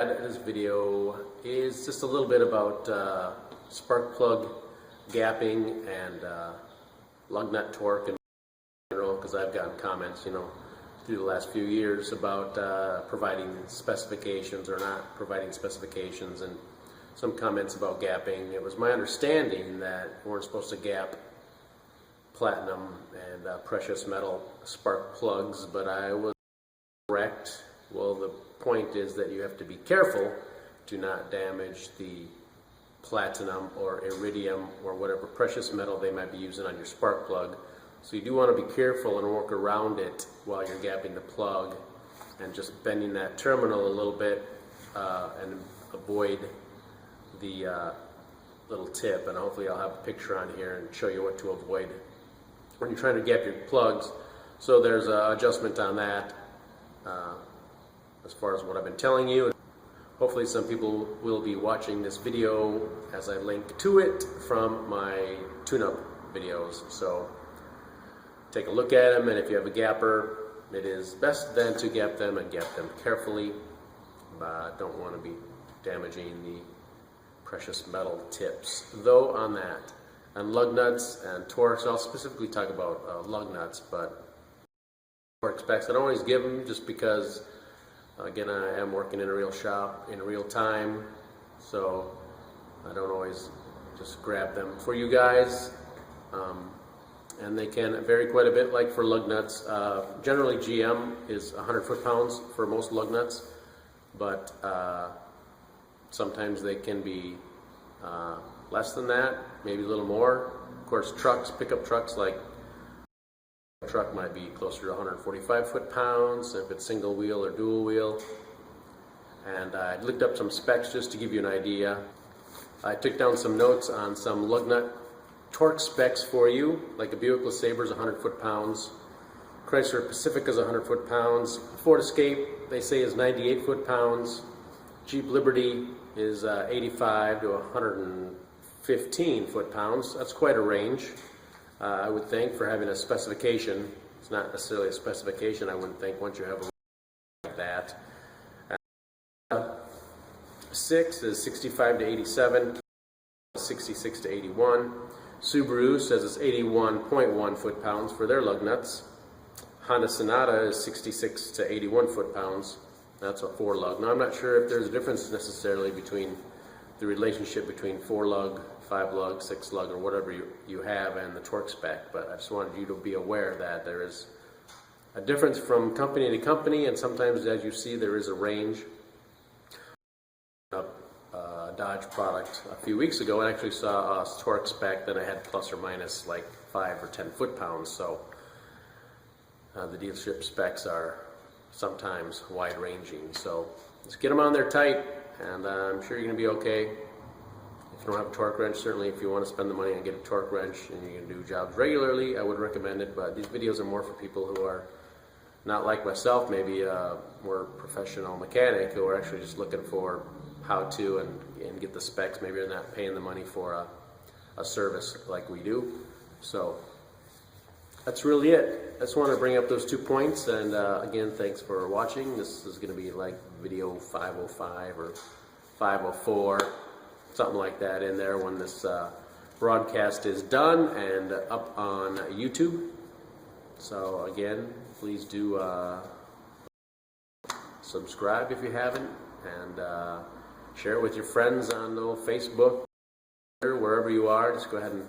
This video is just a little bit about spark plug gapping and lug nut torque in general, because I've gotten comments, through the last few years about providing specifications or not providing specifications, and some comments about gapping. It was my understanding that we weren't supposed to gap platinum and precious metal spark plugs, but I was correct. Well, the point is that you have to be careful to not damage the platinum or iridium or whatever precious metal they might be using on your spark plug. So you do want to be careful and work around it while you're gapping the plug and just bending that terminal a little bit and avoid the little tip. And hopefully I'll have a picture on here and show you what to avoid when you're trying to gap your plugs. So there's an adjustment on that. As far as what I've been telling you, hopefully some people will be watching this video as I link to it from my tune-up videos. So take a look at them, and if you have a gapper, it is best then to gap them and gap them carefully. Don't want to be damaging the precious metal tips. Though on that, on lug nuts and torques, I'll specifically talk about lug nuts, but torque specs I don't always give them just because again, I am working in a real shop in real time, so I don't always just grab them for you guys. And they can vary quite a bit, like for lug nuts. Generally GM is 100 foot-pounds for most lug nuts, but sometimes they can be less than that, maybe a little more. Of course, trucks, pickup trucks, like truck might be closer to 145 foot-pounds if it's single wheel or dual wheel. And I looked up some specs just to give you an idea. I took down some notes on some lug nut torque specs for you, like a Buick LeSabre is 100 foot-pounds, Chrysler Pacifica is 100 foot-pounds, Ford Escape they say is 98 foot-pounds, Jeep Liberty is 85 to 115 foot-pounds. That's quite a range. I would think, for having a specification. It's not necessarily a specification, I wouldn't think, once you have a like that. 6 is 65 to 87, 66 to 81. Subaru says it's 81.1 foot-pounds for their lug nuts. Honda Sonata is 66 to 81 foot-pounds. That's a 4-lug. Now I'm not sure if there's a difference necessarily between the relationship between 4-lug, 5-lug, 6-lug, or whatever you have and the torque spec, but I just wanted you to be aware that there is a difference from company to company, and sometimes, as you see, there is a range. A Dodge product a few weeks ago, I actually saw a torque spec that I had plus or minus like 5 or 10 foot-pounds, so the dealership specs are sometimes wide-ranging, so just get them on there tight, and I'm sure you're going to be okay. If you don't have a torque wrench, certainly if you want to spend the money and get a torque wrench and you can do jobs regularly, I would recommend it, but these videos are more for people who are not like myself, maybe a more professional mechanic who are actually just looking for how to and get the specs. Maybe you're not paying the money for a service like we do. So that's really it. I just want to bring up those 2 points, and again, thanks for watching. This is going to be like video 505 or 504, something like that in there when this broadcast is done and up on YouTube. So again, please do subscribe if you haven't, and share it with your friends on Facebook, or wherever you are. Just go ahead and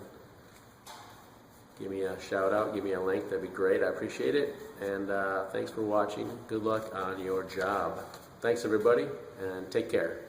give me a shout out, give me a link, that'd be great. I appreciate it, and thanks for watching. Good luck on your job. Thanks everybody, and take care.